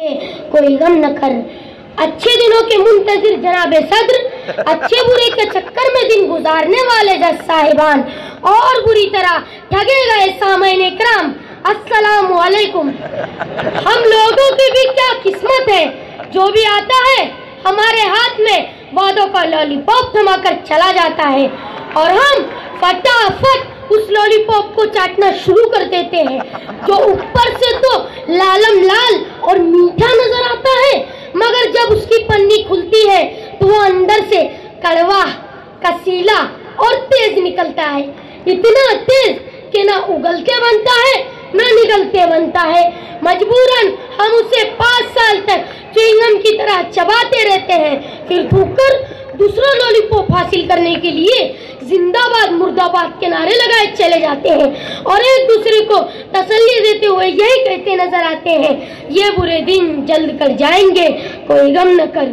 कोई गम न कर। अच्छे दिनों के मुंतजिर जनाबे सद्र, अच्छे बुरे के चक्कर में दिन गुजारने वाले जज साहिबान और बुरी तरह ठगे गए सामईन इकराम, अस्सलामु अलैकुम। हम लोगों की भी क्या किस्मत है, जो भी आता है हमारे हाथ में वादों का लॉलीपॉप थमाकर चला जाता है और हम फटाफट उस लॉलीपॉप को चाटना शुरू कर देते हैं, जो ऊपर से तो लालम लाल और मीठा नजर आता है, मगर जब उसकी पन्नी खुलती है तो वो अंदर से कड़वा, कसीला और तेज निकलता है। इतना तेज कि ना उगलते बनता है ना निगलते बनता है। मजबूरन हम उसे 5 साल तक च्युइंगम की तरह चबाते रहते हैं, फिर थूककर दूसरा लॉलीपॉप हासिल करने के लिए जिंदाबाद मुर्दाबाद के नारे लगाए चले जाते हैं और एक दूसरे को तसल्ली देते हुए यही कहते नजर आते हैं, ये बुरे दिन जल्द कर जाएंगे, कोई गम न कर।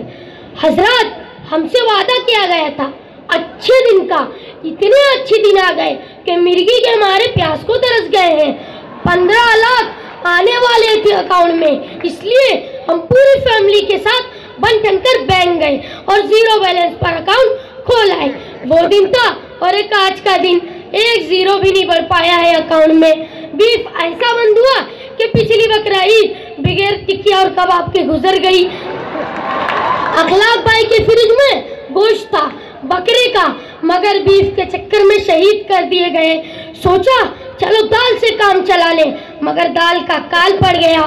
हजरत, हमसे वादा किया गया था अच्छे दिन का, इतने अच्छे दिन आ गए कि मिर्गी के हमारे प्यास को तरस गए हैं। 15 लाख आने वाले थे अकाउंट में, इसलिए हम पूरी फैमिली के साथ बन ठनकर बैंक गए और 0 बैलेंस पर अकाउंट खोल आए। वो दिन था और एक आज का दिन, एक 0 भी नहीं बढ़ पाया है अकाउंट में। बीफ ऐसा बंद हुआ कि पिछली बकरा ईद बगैर टिकिया और कबाब के गुजर गई। अखलाक भाई के फ्रिज में गोश्त था बकरे का, मगर बीफ के चक्कर में शहीद कर दिए गए। सोचा चलो दाल से काम चला ले, मगर दाल का काल पड़ गया।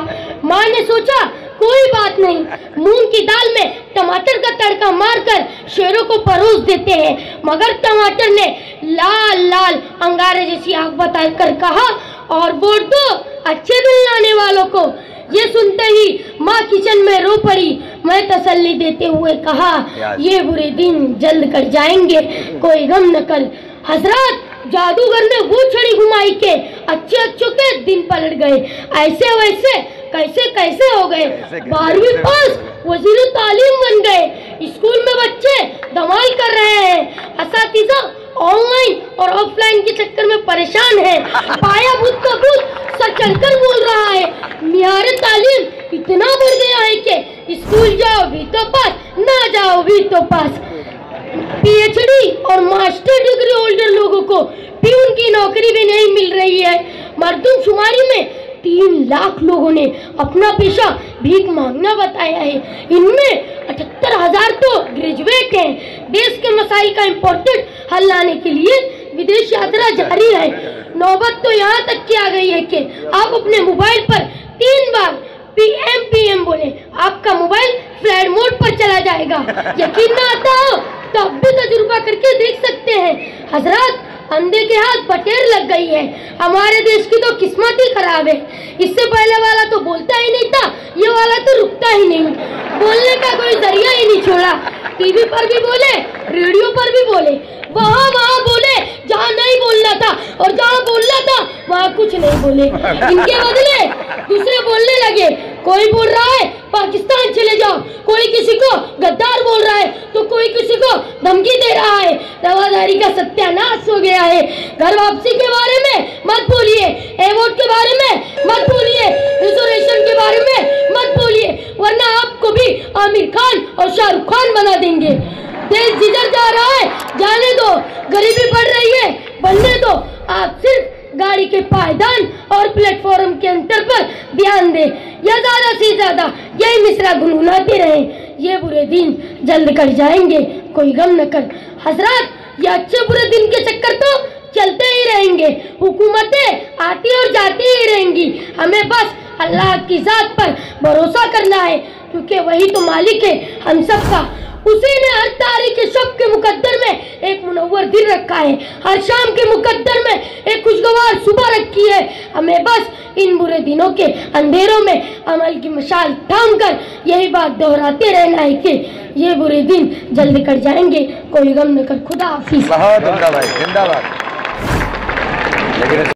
माँ ने सोचा कोई बात नहीं, मूंग की दाल में टमाटर का तड़का मारकर शेरों को परोस देते हैं, मगर टमाटर ने लाल लाल अंगारे जैसी आग बताकर कहा, और वोट दो अच्छे दिन लाने वालों को। ये सुनते ही माँ किचन में रो पड़ी। मैं तसल्ली देते हुए कहा, ये बुरे दिन जल्द कर जाएंगे, कोई गम न कर। हजरत, जादूगर ने वो छड़ी घुमाई के अच्छे के दिन पलट गए। ऐसे वैसे कैसे कैसे हो गए, 12वीं पास वजीर तालीम बन गए। स्कूल में बच्चे धमाल कर रहे हैं, असातिज़ा ऑनलाइन और ऑफलाइन के चक्कर में परेशान है। पाया भूत का भूत सर चढ़कर बोल रहा है। मियार तालीम इतना बढ़ गया है कि स्कूल जाओ भी तो पास, ना जाओ भी तो पास। पीएचडी और मास्टर डिग्री होल्डर लोगों को प्यून की नौकरी भी नहीं मिल रही है। मर्दमशुमारी में 3 लाख लोगों ने अपना पेशा भीख मांगना बताया है। इनमें 78,000 तो ग्रेजुएट हैं। देश के मसाइल का इम्पोर्टेंट हल लाने के लिए विदेश यात्रा जारी है। नौबत तो यहाँ तक की आ गई है कि आप अपने मोबाइल पर 3 बार PM बोले, आपका मोबाइल फ्लाइट मोड पर चला जाएगा। यकीन ना आता हो तो अब भी तजुर्बा करके देख सकते हैं। हजरत, अंधे के हाथ बटेर लग गई है। हमारे देश की तो किस्मत ही खराब है। इससे पहले वाला तो बोलता ही नहीं था, ये वाला तो रुकता ही नहीं, बोलने का कोई जरिया ही नहीं छोड़ा। टीवी पर भी बोले, रेडियो पर भी बोले, वहाँ बोले जहाँ नहीं बोलना था, और जहाँ बोलना था वहाँ कुछ नहीं बोले। इनके बदले दूसरे बोलने लगे। कोई बोल रहा है पाकिस्तान चले जाओ, कोई किसी को गद्दार बोल रहा है तो कोई किसी को धमकी दे रहा है। रवादारी का सत्यानाश हो गया है। घर वापसी के बारे में मत बोलिए, एवोट के बारे में मत बोलिए, रिजर्वेशन के बारे में मत बोलिए, वरना आपको भी आमिर खान और शाहरुख खान बना देंगे। देश जिधर जा रहा है जाने दो, गरीबी बढ़ रही है बढ़ने दो। आप सिर्फ गाड़ी के पायदान और प्लेटफॉर्म के अंतर पर ध्यान दें, या ज्यादा से ज्यादा यही मिसरा गुनगुनाते रहें, ये बुरे दिन जल्द कर जाएंगे, कोई गम न कर। हजरत, ये अच्छे बुरे दिन के चक्कर तो चलते ही रहेंगे। हुकूमतें आती और जाती ही रहेंगी। हमें बस अल्लाह की जात पर भरोसा करना है, क्योंकि वही तो मालिक है हम सबका। उसी ने हर तारीख के शब के मुकद्दर में एक मुनव्वर दिन रखा है, हर शाम के मुकद्दर में एक खुशगवार सुबह रखी है। हमें बस इन बुरे दिनों के अंधेरों में अमल की मशाल थाम कर यही बात दोहराते रहना है कि ये बुरे दिन जल्द कर जाएंगे, कोई गम न कर। खुदा हाफिज। बहुत जिंदाबाद।